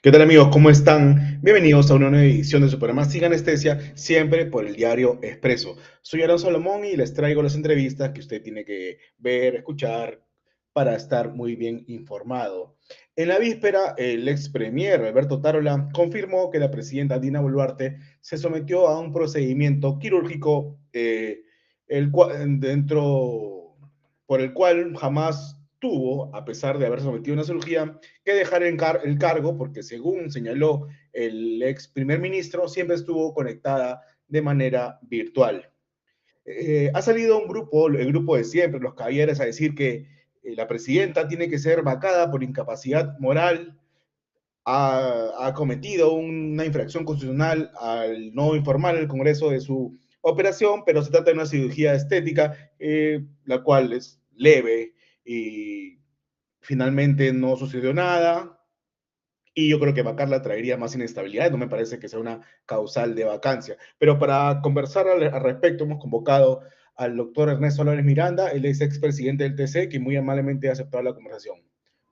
¿Qué tal amigos? ¿Cómo están? Bienvenidos a una nueva edición de su programa Sin Anestesia, siempre por el diario Expreso. Soy Aaron Salomón y les traigo las entrevistas que usted tiene que ver, escuchar, para estar muy bien informado. En la víspera, el ex premier Alberto Tarola confirmó que la presidenta Dina Boluarte se sometió a un procedimiento quirúrgico por el cual jamás tuvo, a pesar de haber sometido a una cirugía, que dejar el cargo porque, según señaló el ex primer ministro, siempre estuvo conectada de manera virtual. Ha salido un grupo, el grupo de siempre, los caballeros, a decir que la presidenta tiene que ser vacada por incapacidad moral, ha cometido una infracción constitucional al no informar al Congreso de su operación, pero se trata de una cirugía estética, la cual es leve y finalmente no sucedió nada. Y yo creo que vacarla traería más inestabilidad, no me parece que sea una causal de vacancia. Pero para conversar al respecto, hemos convocado al doctor Ernesto Álvarez Miranda, el ex expresidente del TC, que muy amablemente ha aceptado la conversación.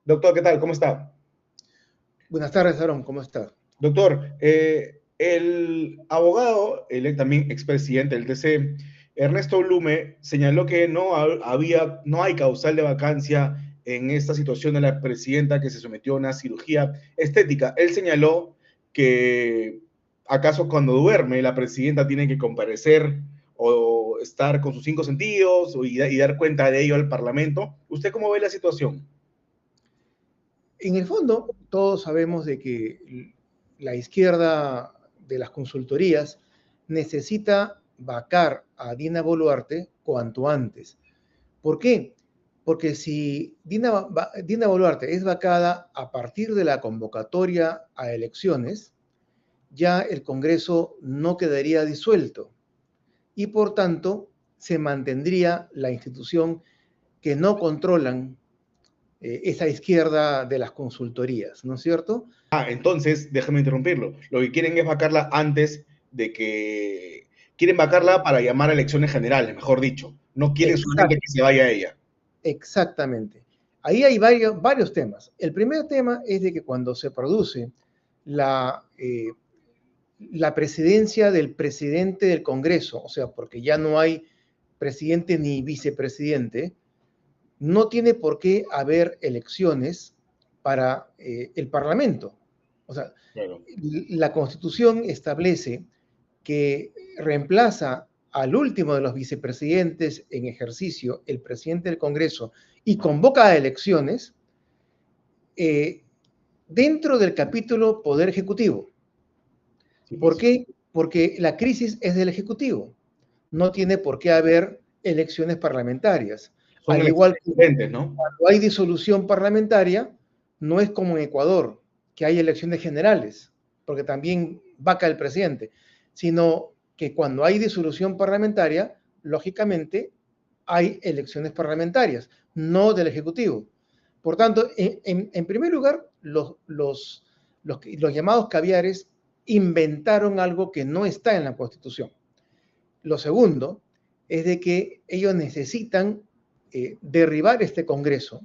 Doctor, ¿qué tal? ¿Cómo está? Buenas tardes, Aaron, ¿cómo estás? Doctor, el abogado, el también expresidente del TC, Ernesto Blume, señaló que no hay causal de vacancia en esta situación de la presidenta que se sometió a una cirugía estética. Él señaló que acaso cuando duerme la presidenta tiene que comparecer o estar con sus cinco sentidos y dar cuenta de ello al Parlamento. ¿Usted cómo ve la situación? En el fondo, todos sabemos de que la izquierda de las consultorías necesita vacar a Dina Boluarte cuanto antes. ¿Por qué? Porque si Dina Boluarte es vacada a partir de la convocatoria a elecciones, ya el Congreso no quedaría disuelto y por tanto se mantendría la institución que no controlan esa izquierda de las consultorías, ¿no es cierto? Entonces, déjame interrumpirlo. Lo que quieren es vacarla antes de que... Quieren vacarla para llamar a elecciones generales, mejor dicho. No quieren solamente que Exacto, se vaya ella. exactamente. Ahí hay varios temas. El primer tema es de que cuando se produce la, eh, la presidencia del presidente del Congreso, o sea, porque ya no hay presidente ni vicepresidente, no tiene por qué haber elecciones para el Parlamento. O sea, Claro. la Constitución establece que reemplaza al último de los vicepresidentes en ejercicio, el presidente del Congreso, y convoca a elecciones eh, dentro del capítulo Poder Ejecutivo. Sí, ¿Por pues. qué? Porque la crisis es del Ejecutivo. No tiene por qué haber elecciones parlamentarias. Son Al elecciones igual que diferentes, ¿no? cuando hay disolución parlamentaria, no es como en Ecuador, que hay elecciones generales, porque también vaca el presidente, sino que cuando hay disolución parlamentaria, lógicamente hay elecciones parlamentarias, no del Ejecutivo. Por tanto, en primer lugar, los llamados caviares inventaron algo que no está en la Constitución. Lo segundo es de que ellos necesitan derribar este Congreso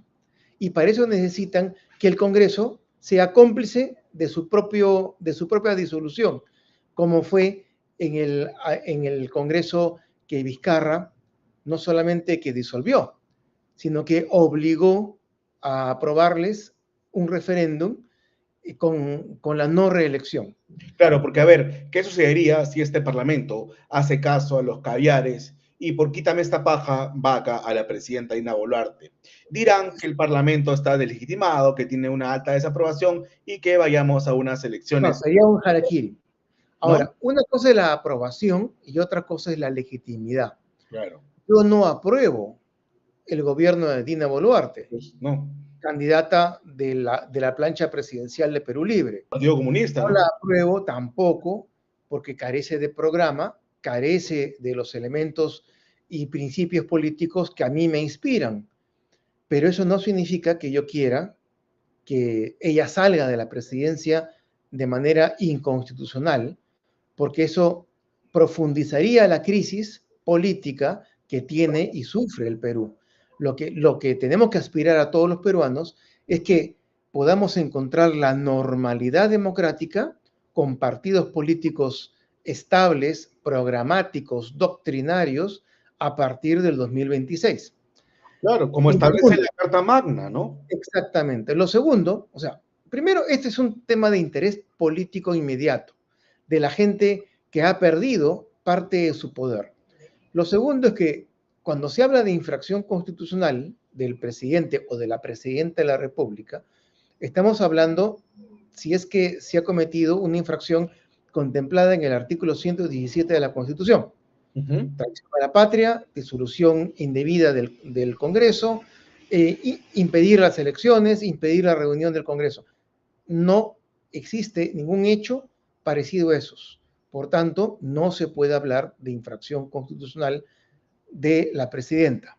y para eso necesitan que el Congreso sea cómplice de su propia disolución, como fue en el Congreso que Vizcarra no solamente que disolvió, sino que obligó a aprobarles un referéndum con la no reelección. Claro, porque a ver, ¿qué sucedería si este Parlamento hace caso a los caviares y por quítame esta paja vaca a la presidenta Dina Boluarte? Dirán que el Parlamento está deslegitimado, que tiene una alta desaprobación y que vayamos a unas No, elecciones, sería un harakiri. ¿no? Ahora, una cosa es la aprobación y otra cosa es la legitimidad. Claro, Yo no apruebo el gobierno de Dina Boluarte, pues no. candidata de la plancha presidencial de Perú Libre. Partido Comunista, No la ¿no? apruebo tampoco porque carece de programa, carece de los elementos y principios políticos que a mí me inspiran. Pero eso no significa que yo quiera que ella salga de la presidencia de manera inconstitucional, porque eso profundizaría la crisis política que tiene y sufre el Perú. Lo que tenemos que aspirar a todos los peruanos es que podamos encontrar la normalidad democrática con partidos políticos estables, programáticos, doctrinarios, a partir del 2026. Claro, como En establece segundo, la Carta Magna, ¿no? exactamente. Lo segundo, o sea, primero, este es un tema de interés político inmediato, de la gente que ha perdido parte de su poder. Lo segundo es que cuando se habla de infracción constitucional del presidente o de la presidenta de la República, estamos hablando si es que se ha cometido una infracción contemplada en el artículo 117 de la Constitución. Traición a la patria, disolución indebida del Congreso, impedir las elecciones, impedir la reunión del Congreso. No existe ningún hecho parecido a esos. Por tanto, no se puede hablar de infracción constitucional de la presidenta.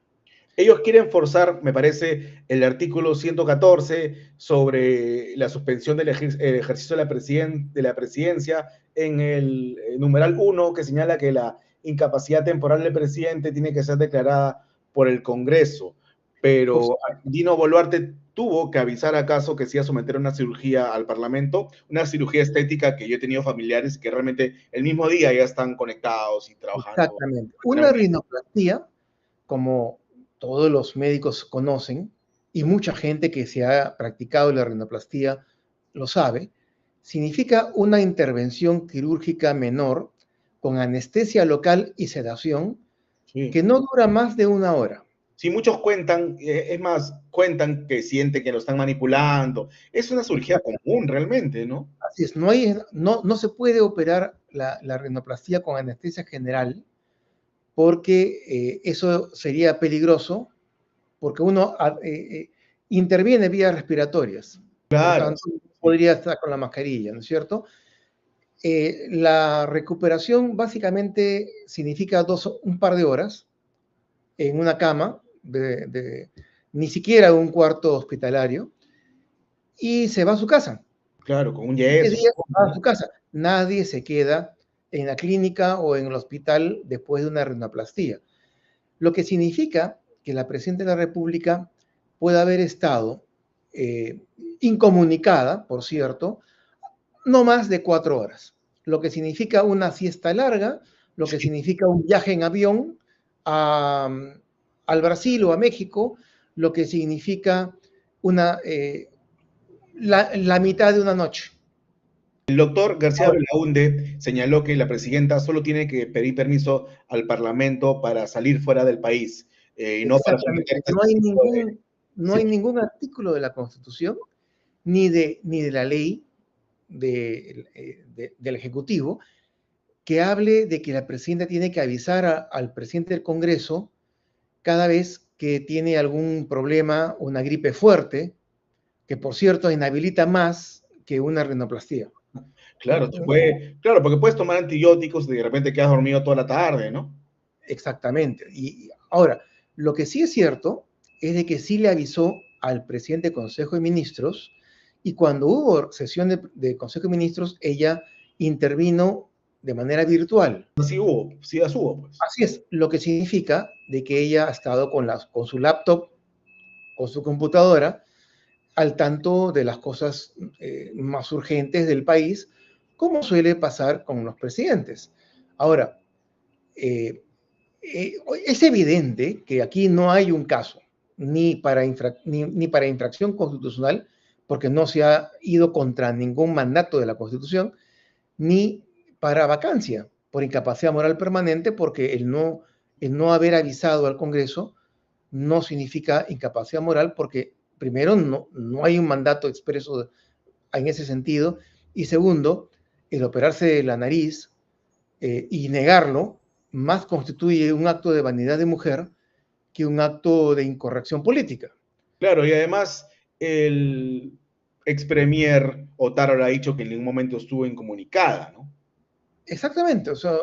Ellos quieren forzar, me parece, el artículo 114 sobre la suspensión del ejercicio de la presidencia en el numeral 1, que señala que la incapacidad temporal del presidente tiene que ser declarada por el Congreso. Pero Dino Boluarte tuvo que avisar acaso que se iba a someter a una cirugía al Parlamento, una cirugía estética que yo he tenido familiares que realmente el mismo día ya están conectados y trabajando. Exactamente. Una rinoplastia, como todos los médicos conocen, y mucha gente que se ha practicado la rinoplastia lo sabe, significa una intervención quirúrgica menor con anestesia local y sedación que no dura más de 1 hora. Sí, muchos cuentan, es más, cuentan que sienten que lo están manipulando. Es una cirugía común realmente, ¿no? Así es, no se puede operar la rinoplastia con anestesia general porque eso sería peligroso, porque uno interviene vías respiratorias. Claro. Por tanto, podría estar con la mascarilla, ¿no es cierto? La recuperación básicamente significa un par de horas en una cama, ni siquiera un cuarto hospitalario, y se va a su casa. Claro, con un yeso. Se va a su casa. Nadie se queda en la clínica o en el hospital después de una rinoplastia. Lo que significa que la Presidenta de la República puede haber estado incomunicada, por cierto, no más de 4 horas, lo que significa una siesta larga, lo que significa un viaje en avión al Brasil o a México, lo que significa la mitad de una noche. El doctor García Belaunde señaló que la presidenta solo tiene que pedir permiso al Parlamento para salir fuera del país y no para someterse. No hay ningún artículo de la Constitución ni de la ley del Ejecutivo que hable de que la presidenta tiene que avisar al presidente del Congreso cada vez que tiene algún problema, una gripe fuerte, que por cierto inhabilita más que una rinoplastia. Claro, claro, porque puedes tomar antibióticos y de repente quedas dormido toda la tarde, ¿no? Exactamente. Y ahora, lo que sí es cierto es de que sí le avisó al presidente del Consejo de Ministros y cuando hubo sesión de Consejo de Ministros, ella intervino de manera virtual. Sí hubo, sí las hubo, pues. Así es, lo que significa de que ella ha estado con su laptop, con su computadora, al tanto de las cosas más urgentes del país, como suele pasar con los presidentes. Ahora, es evidente que aquí no hay un caso, ni para infracción constitucional, porque no se ha ido contra ningún mandato de la Constitución, ni para vacancia, por incapacidad moral permanente, porque el no haber avisado al Congreso no significa incapacidad moral, porque primero no hay un mandato expreso en ese sentido, y segundo, el operarse la nariz y negarlo más constituye un acto de vanidad de mujer que un acto de incorrección política. Claro, y además el ex premier Otárola ha dicho que en ningún momento estuvo incomunicada, ¿no? Exactamente, o sea,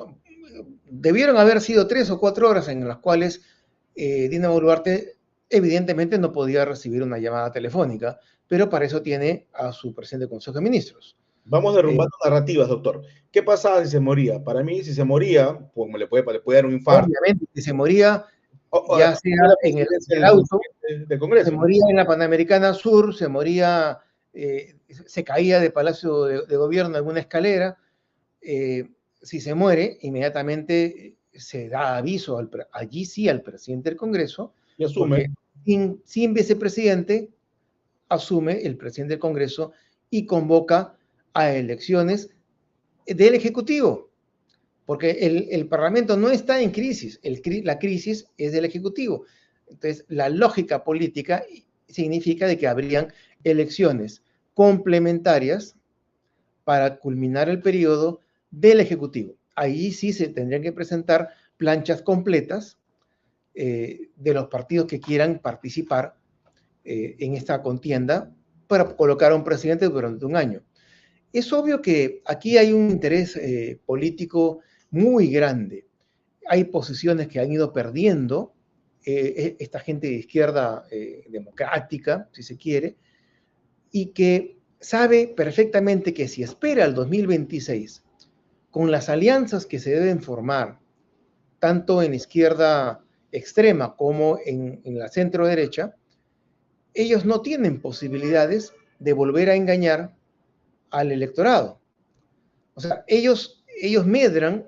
debieron haber sido 3 o 4 horas en las cuales Dina Boluarte evidentemente no podía recibir una llamada telefónica, pero para eso tiene a su presidente del Consejo de Ministros. Vamos derrumbando narrativas, doctor. ¿Qué pasaba si se moría? Para mí, si se moría, pues le puede dar un infarto. Obviamente, si se moría, ya sea en el auto, del Congreso, se moría en la Panamericana Sur, se moría se caía de Palacio de Gobierno en alguna escalera, si se muere, inmediatamente se da aviso allí sí al presidente del Congreso, Y asume. porque sin vicepresidente asume el presidente del Congreso y convoca a elecciones del Ejecutivo, porque el Parlamento no está en crisis, la crisis es del Ejecutivo. Entonces, la lógica política significa de que habrían elecciones complementarias para culminar el periodo del Ejecutivo. Ahí sí se tendrían que presentar planchas completas de los partidos que quieran participar en esta contienda para colocar a un presidente durante un año. Es obvio que aquí hay un interés político muy grande. Hay posiciones que han ido perdiendo esta gente de izquierda democrática, si se quiere, y que sabe perfectamente que si espera el 2026, con las alianzas que se deben formar, tanto en la izquierda extrema como en la centro derecha, ellos no tienen posibilidades de volver a engañar al electorado. O sea, ellos medran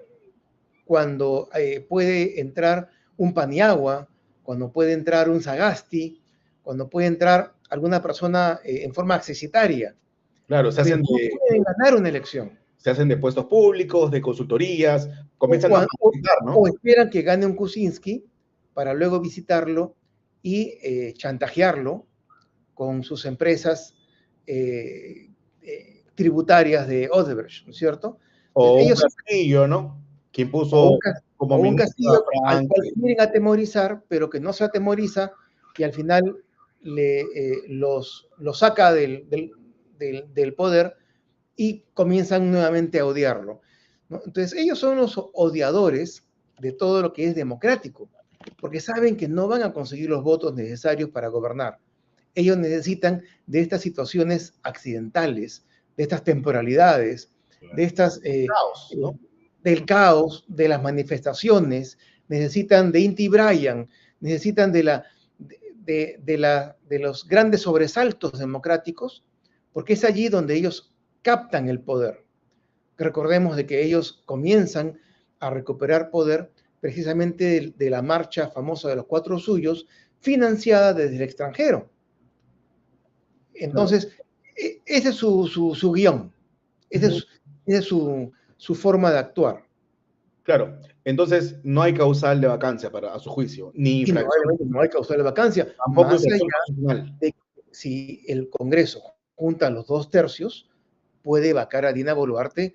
cuando puede entrar un Paniagua, cuando puede entrar un Sagasti, cuando puede entrar alguna persona en forma accesitaria. Claro, Pero no pueden ganar una elección. se hacen de puestos públicos, de consultorías, comienzan a participar, ¿no? O esperan que gane un Kuczynski para luego visitarlo y chantajearlo con sus empresas tributarias de Odebrecht, ¿no es cierto? O un Ellos, Castillo, ¿no? Que o impuso un, como o un ministro Castillo a al Frank. cual quieren atemorizar, pero que no se atemoriza y al final los saca del poder y comienzan nuevamente a odiarlo, ¿no? Entonces ellos son los odiadores de todo lo que es democrático, porque saben que no van a conseguir los votos necesarios para gobernar. Ellos necesitan de estas situaciones accidentales, de estas temporalidades, de estas, Caos, ¿no? del caos, de las manifestaciones, necesitan de Inti Bryan, necesitan de los grandes sobresaltos democráticos, porque es allí donde ellos captan el poder. Recordemos de que ellos comienzan a recuperar poder precisamente de la marcha famosa de los Cuatro Suyos, financiada desde el extranjero. Entonces, ese es su guión, esa es su forma de actuar. Claro, entonces no hay causal de vacancia a su juicio, ni infracción, No hay causal de vacancia, tampoco más infracción allá constitucional. de que si el Congreso junta los 2/3, puede vacar a Dina Boluarte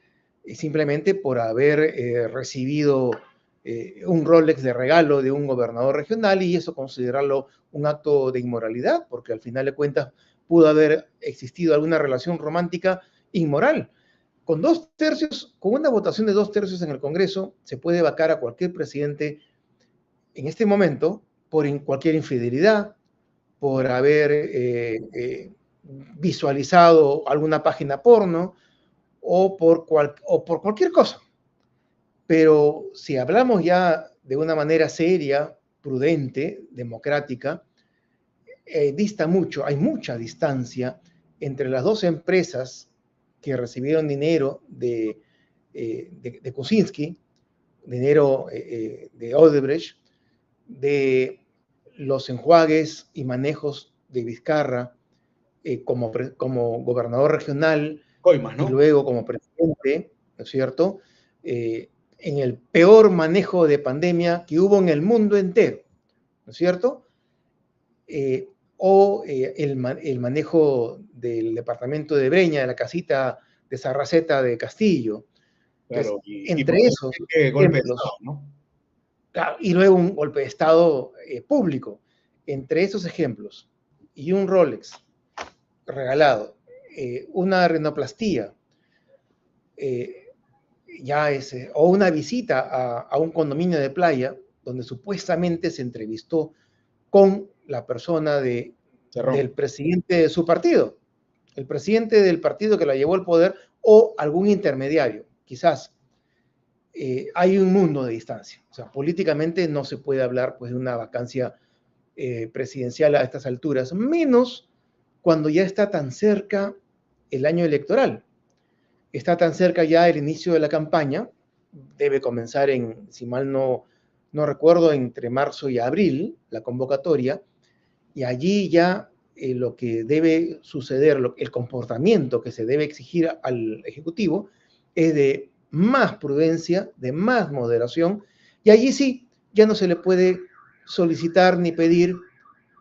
simplemente por haber recibido un Rolex de regalo de un gobernador regional y eso considerarlo un acto de inmoralidad, porque al final de cuentas pudo haber existido alguna relación romántica inmoral. Con 2/3, con una votación de 2/3 en el Congreso, se puede vacar a cualquier presidente en este momento por cualquier infidelidad, por haber visualizado alguna página porno o por cualquier cosa. Pero si hablamos ya de una manera seria, prudente, democrática, dista mucho, hay mucha distancia entre las dos empresas que recibieron dinero de Kuczynski, dinero de Odebrecht, de los enjuagues y manejos de Vizcarra como gobernador regional Coimas, y ¿no? luego como presidente, ¿no es cierto? En el peor manejo de pandemia que hubo en el mundo entero, ¿no es cierto? El manejo del departamento de Breña, de la casita de Sarraceta de Castillo. Entonces, Claro, y entre esos golpe de ejemplos, Estado, ¿no? claro, y luego un golpe de Estado público, entre esos ejemplos, y un Rolex regalado, una rinoplastía, o una visita a un condominio de playa donde supuestamente se entrevistó con la persona del presidente de su partido, el presidente del partido que la llevó al poder o algún intermediario, quizás. Hay un mundo de distancia. O sea, políticamente no se puede hablar pues, de una vacancia presidencial a estas alturas, menos cuando ya está tan cerca el año electoral. Está tan cerca ya el inicio de la campaña, debe comenzar si mal no recuerdo, entre marzo y abril, la convocatoria, y allí ya lo que debe suceder, el comportamiento que se debe exigir al Ejecutivo es de más prudencia, de más moderación, y allí sí, ya no se le puede solicitar ni pedir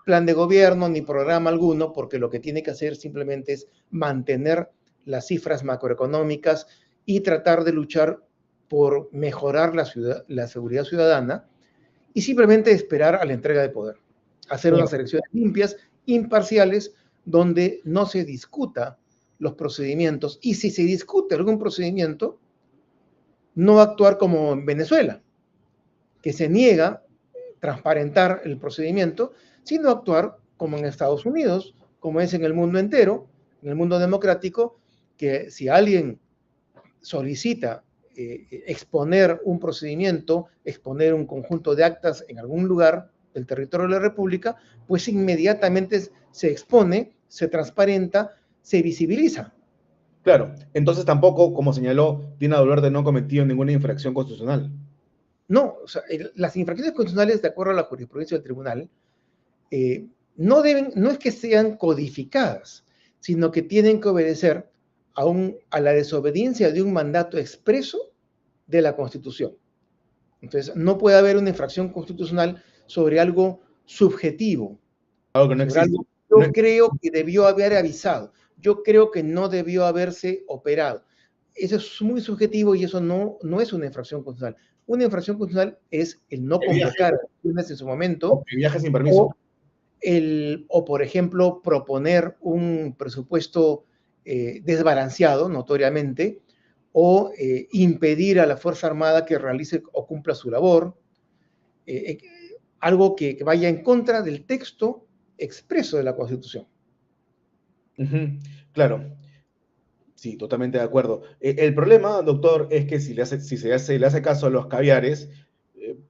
plan de gobierno ni programa alguno, porque lo que tiene que hacer simplemente es mantener las cifras macroeconómicas y tratar de luchar por mejorar la seguridad ciudadana y simplemente esperar a la entrega de poder. Hacer Claro, unas elecciones limpias, imparciales, donde no se discuta los procedimientos y si se discute algún procedimiento, no actuar como en Venezuela, que se niega transparentar el procedimiento, sino actuar como en Estados Unidos, como es en el mundo entero, en el mundo democrático, que si alguien solicita exponer un procedimiento, exponer un conjunto de actas en algún lugar del territorio de la República, pues inmediatamente se expone, se transparenta, se visibiliza. claro. Entonces tampoco, como señaló, Dina Boluarte no ha cometido ninguna infracción constitucional. No, o sea, las infracciones constitucionales, de acuerdo a la jurisprudencia del tribunal, eh, no es que sean codificadas, sino que tienen que obedecer a la desobediencia de un mandato expreso de la Constitución. Entonces, no puede haber una infracción constitucional sobre algo subjetivo, Algo que no sobre existe. algo que No, yo creo que debió haber avisado, yo creo que no debió haberse operado. Eso es muy subjetivo y eso no es una infracción constitucional. Una infracción constitucional es el no que viaje convocar elecciones en su o momento que viaje sin permiso. o por ejemplo, proponer un presupuesto desbalanceado, notoriamente, o impedir a la Fuerza Armada que realice o cumpla su labor, eh, algo que vaya en contra del texto expreso de la Constitución. Ujú, claro, sí, totalmente de acuerdo. El problema, doctor, es que si le hace caso a los caviares,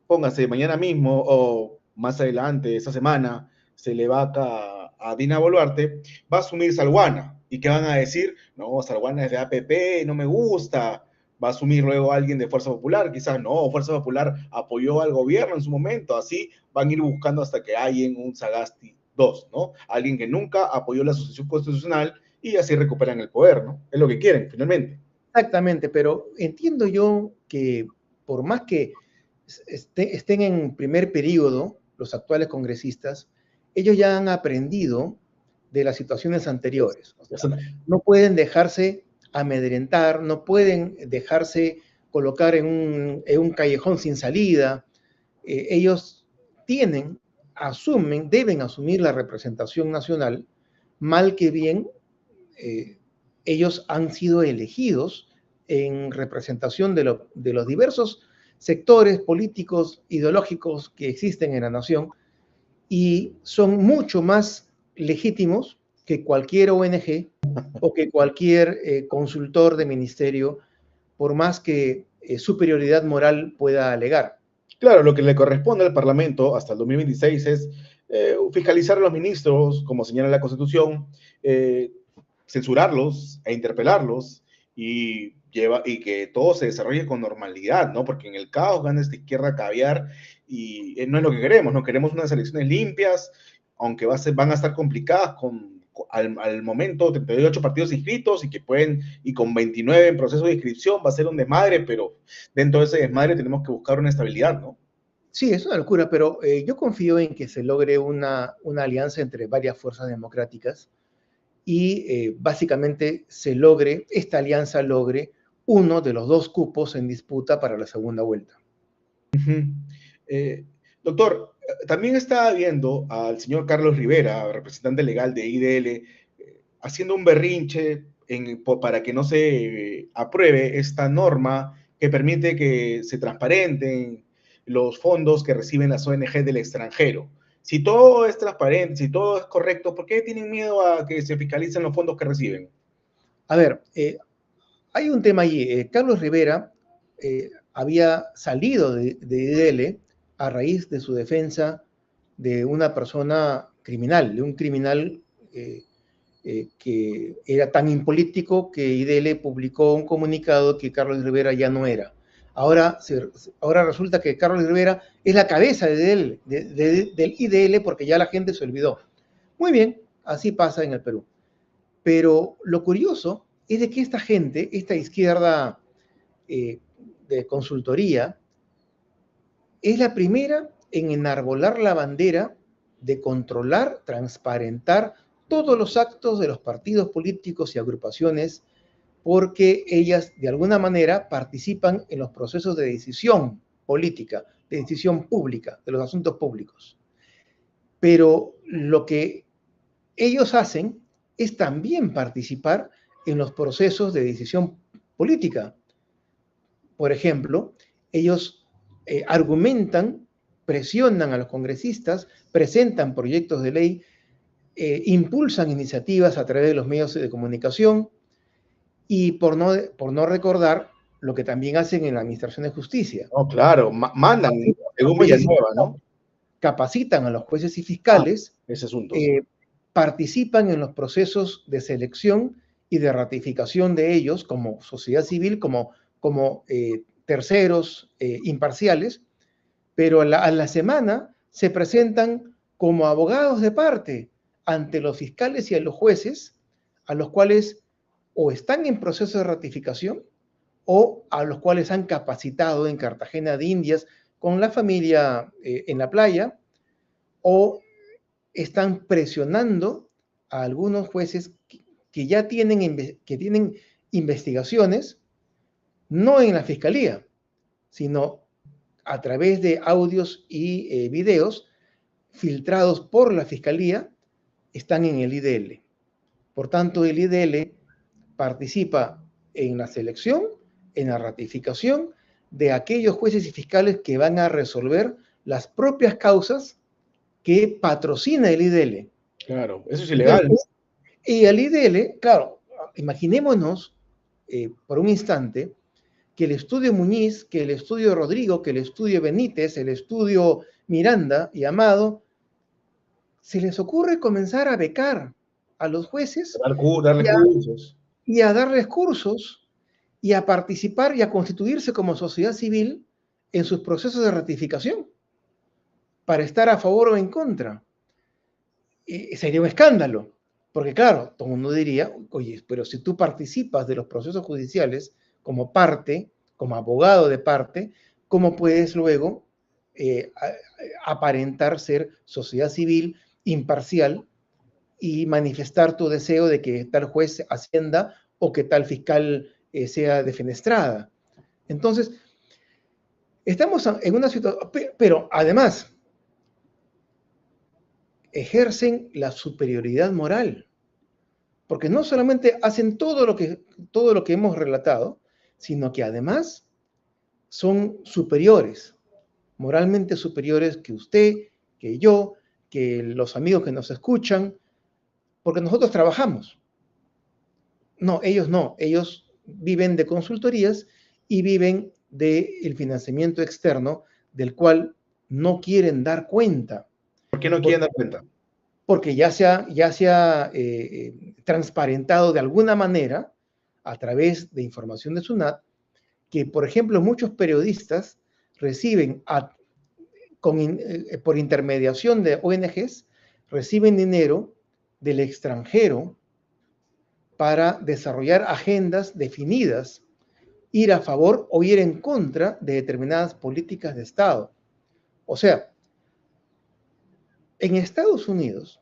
póngase mañana mismo o más adelante, esta semana, se le va a Dina Boluarte, va a asumir Salguana. ¿Y qué van a decir? No, Salguana es de APP, no me gusta. Va a asumir luego alguien de Fuerza Popular, quizás no, Fuerza Popular apoyó al gobierno en su momento, así van a ir buscando hasta que hay en un Sagasti 2, ¿no? Alguien que nunca apoyó la sucesión constitucional y así recuperan el poder, ¿no? Es lo que quieren, finalmente. Exactamente, pero entiendo yo que por más que estén en primer periodo los actuales congresistas, ellos ya han aprendido de las situaciones anteriores. O sea, no pueden dejarse amedrentar, no pueden dejarse colocar en un callejón sin salida. Ellos deben asumir la representación nacional, mal que bien, eh, ellos han sido elegidos en representación de los diversos sectores políticos, ideológicos que existen en la nación y son mucho más legítimos que cualquier ONG o que cualquier consultor de ministerio, por más que superioridad moral pueda alegar. Claro, lo que le corresponde al Parlamento hasta el 2026 es fiscalizar a los ministros, como señala la Constitución, eh, censurarlos e interpelarlos y que todo se desarrolle con normalidad, ¿no? Porque en el caos gana esta izquierda caviar y no es lo que queremos, ¿no? Queremos unas elecciones limpias, aunque van a estar complicadas al momento 38 partidos inscritos y con 29 en proceso de inscripción va a ser un desmadre, pero dentro de ese desmadre tenemos que buscar una estabilidad, ¿no? Sí, es una locura, pero yo confío en que se logre una alianza entre varias fuerzas democráticas y básicamente esta alianza logre uno de los dos cupos en disputa para la segunda vuelta. Eh, doctor, también estaba viendo al señor Carlos Rivera, representante legal de IDL, haciendo un berrinche para que no se apruebe esta norma que permite que se transparenten los fondos que reciben las ONG del extranjero. Si todo es transparente, si todo es correcto, ¿por qué tienen miedo a que se fiscalicen los fondos que reciben? A ver, hay un tema allí. Carlos Rivera había salido de IDL a raíz de su defensa de una persona criminal, de un criminal que era tan impolítico que IDL publicó un comunicado que Carlos Rivera ya no era. Ahora resulta que Carlos Rivera es la cabeza del IDL porque ya la gente se olvidó. Muy bien, así pasa en el Perú. Pero lo curioso es de que esta gente, esta izquierda de consultoría, es la primera en enarbolar la bandera de controlar, transparentar todos los actos de los partidos políticos y agrupaciones, porque ellas de alguna manera participan en los procesos de decisión política, de decisión pública, de los asuntos públicos. Pero lo que ellos hacen es también participar en los procesos de decisión política. Por ejemplo, ellos argumentan, presionan a los congresistas, presentan proyectos de ley, impulsan iniciativas a través de los medios de comunicación y por no recordar lo que también hacen en la Administración de Justicia. Oh, claro, mandan, según Villanueva, ¿no? Capacitan a los jueces y fiscales, ese asunto. participan en los procesos de selección y de ratificación de ellos como sociedad civil, como terceros imparciales, pero a la semana se presentan como abogados de parte ante los fiscales y a los jueces, a los cuales o están en proceso de ratificación o a los cuales han capacitado en Cartagena de Indias con la familia en la playa, o están presionando a algunos jueces que ya tienen investigaciones, no en la fiscalía, sino a través de audios y videos filtrados por la fiscalía, están en el IDL. Por tanto, el IDL participa en la selección, en la ratificación de aquellos jueces y fiscales que van a resolver las propias causas que patrocina el IDL. Claro, eso es ilegal. Y el IDL, claro, imaginémonos por un instante que el estudio Muñiz, que el estudio Rodrigo, que el estudio Benítez, el estudio Miranda y Amado, se les ocurre comenzar a becar a los jueces Darles cursos. Y a darles cursos y a participar y a constituirse como sociedad civil en sus procesos de ratificación para estar a favor o en contra. Sería un escándalo, porque claro, todo el mundo diría, oye, pero si tú participas de los procesos judiciales como parte, como abogado de parte, ¿cómo puedes luego aparentar ser sociedad civil imparcial y manifestar tu deseo de que tal juez ascienda o que tal fiscal sea defenestrada? Entonces, estamos en una situación, pero además, ejercen la superioridad moral, porque no solamente hacen todo lo que hemos relatado, sino que además son superiores, moralmente superiores que usted, que yo, que los amigos que nos escuchan, porque nosotros trabajamos. No, ellos viven de consultorías y viven del financiamiento externo del cual no quieren dar cuenta. ¿Por qué no quieren dar cuenta? Porque ya se ha transparentado de alguna manera a través de información de SUNAT que, por ejemplo, muchos periodistas reciben por intermediación de ONGs, reciben dinero del extranjero para desarrollar agendas definidas, ir a favor o ir en contra de determinadas políticas de Estado. O sea, en Estados Unidos,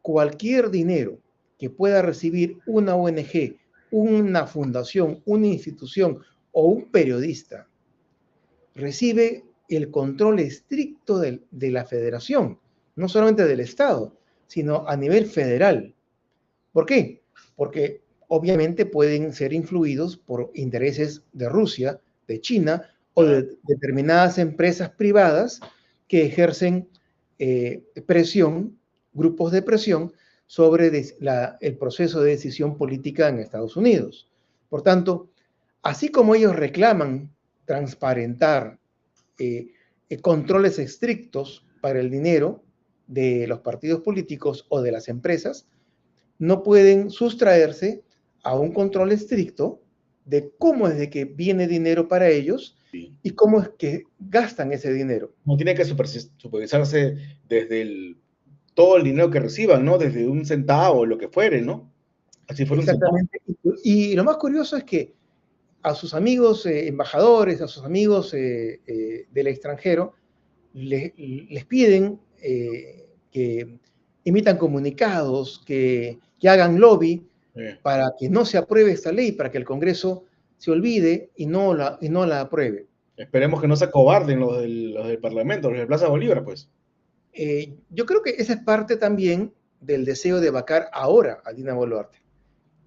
cualquier dinero que pueda recibir una ONG, una fundación, una institución o un periodista, recibe el control estricto de la federación, no solamente del Estado, sino a nivel federal. ¿Por qué? Porque obviamente pueden ser influidos por intereses de Rusia, de China o de determinadas empresas privadas que ejercen presión, grupos de presión sobre el proceso de decisión política en Estados Unidos. Por tanto, así como ellos reclaman transparentar controles estrictos para el dinero de los partidos políticos o de las empresas, no pueden sustraerse a un control estricto de cómo es de que viene dinero para ellos Sí. y cómo es que gastan ese dinero. No tiene que supervisarse desde todo el dinero que reciban, ¿no? Desde un centavo o lo que fuere, ¿no? Así fuera un centavo. Exactamente. Y lo más curioso es que a sus amigos embajadores, a sus amigos del extranjero, les piden que emitan comunicados, que hagan lobby Eh, para que no se apruebe esta ley, para que el Congreso se olvide y no la apruebe. Esperemos que no se acobarden los del Parlamento, los de Plaza Bolívar, pues. Yo creo que esa es parte también del deseo de vacar ahora a Dina Boluarte,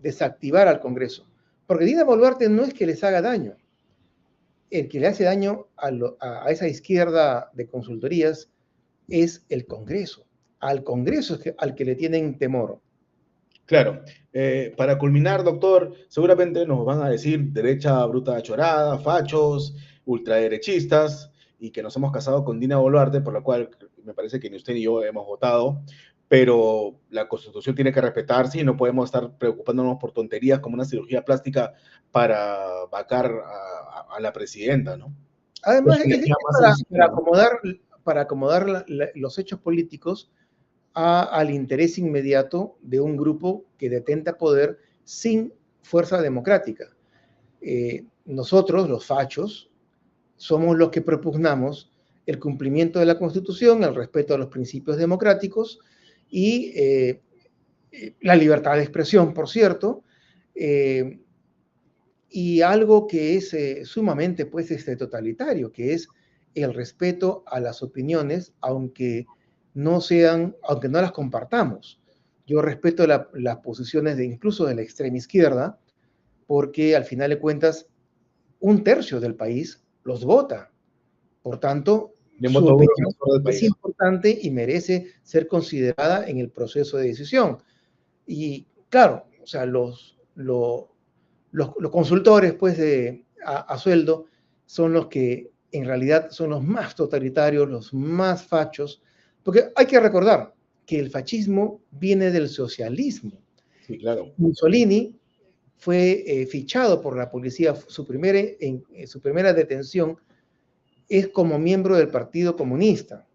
desactivar al Congreso. Porque Dina Boluarte no es que les haga daño, el que le hace daño a esa izquierda de consultorías es el Congreso. Al Congreso es al que le tienen temor. Claro. Para culminar, doctor, seguramente nos van a decir derecha bruta chorada, fachos, ultraderechistas, y que nos hemos casado con Dina Boluarte, por la cual me parece que ni usted ni yo hemos votado, pero la Constitución tiene que respetarse y no podemos estar preocupándonos por tonterías como una cirugía plástica para vacar a la presidenta, ¿no? Es Además, una es energía más sencilla, ¿no? para acomodar los hechos políticos al interés inmediato de un grupo que detenta poder sin fuerza democrática. Nosotros, los fachos, somos los que propugnamos el cumplimiento de la Constitución, el respeto a los principios democráticos y la libertad de expresión, por cierto, eh, y algo que es sumamente pues, totalitario, que es el respeto a las opiniones, aunque no las compartamos. Yo respeto las posiciones incluso de la extrema izquierda, porque al final de cuentas, un tercio del país los vota. Por tanto, De un su voto duro en el opinión sur del es país. importante y merece ser considerada en el proceso de decisión. Y claro, o sea, los consultores pues, a sueldo son los que en realidad son los más totalitarios, los más fachos, porque hay que recordar que el fascismo viene del socialismo. Sí, claro. Mussolini fue fichado por la policía, su primera detención es como miembro del Partido Comunista.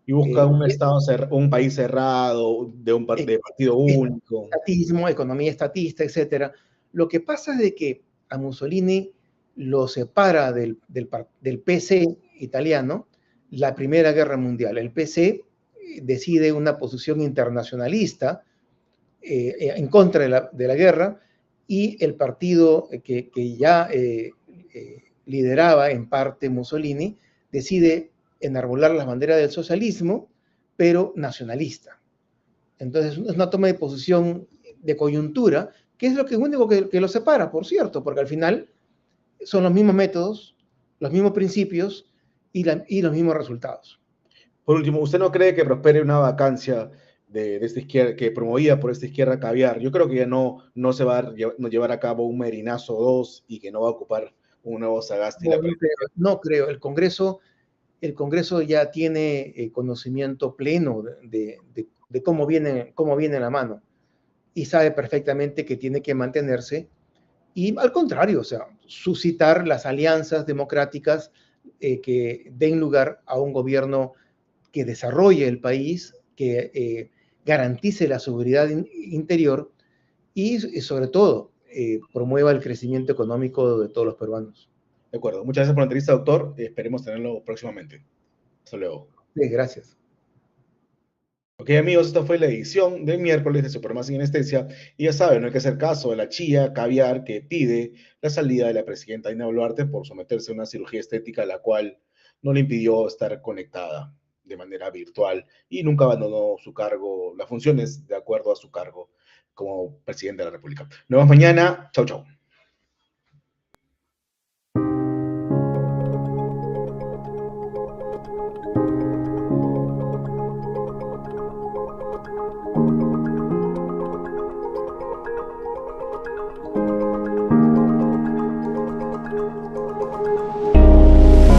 Y busca Eh, un país cerrado, de partido único. estatismo, economía estatista, etcétera. Lo que pasa es de que a Mussolini lo separa del PC italiano la Primera Guerra Mundial. El PC decide una posición internacionalista en contra de la guerra y el partido que ya lideraba en parte Mussolini decide enarbolar las banderas del socialismo, pero nacionalista. Entonces es una toma de posición de coyuntura, que es lo único que lo separa, por cierto, porque al final son los mismos métodos, los mismos principios y los mismos resultados. Por último, ¿usted no cree que prospere una vacancia de esta izquierda, que promovida por esta izquierda caviar? Yo creo que ya no se va a llevar a cabo un Merinazo 2 y que no va a ocupar un nuevo Sagasti la No, no creo, presidencia. no creo. El Congreso ya tiene conocimiento pleno de cómo viene la mano y sabe perfectamente que tiene que mantenerse y al contrario, o sea, suscitar las alianzas democráticas que den lugar a un gobierno que desarrolle el país, que garantice la seguridad interior y sobre todo promueva el crecimiento económico de todos los peruanos. De acuerdo. Muchas gracias por la entrevista, doctor. Esperemos tenerlo próximamente. Hasta luego. Gracias. Ok, amigos, esta fue la edición del miércoles de Superman sin Anestesia. Y ya saben, no hay que hacer caso de la chía caviar que pide la salida de la presidenta Dina Boluarte por someterse a una cirugía estética, la cual no le impidió estar conectada de manera virtual y nunca abandonó su cargo, las funciones de acuerdo a su cargo como presidente de la República. Nos vemos mañana. Chau, chau.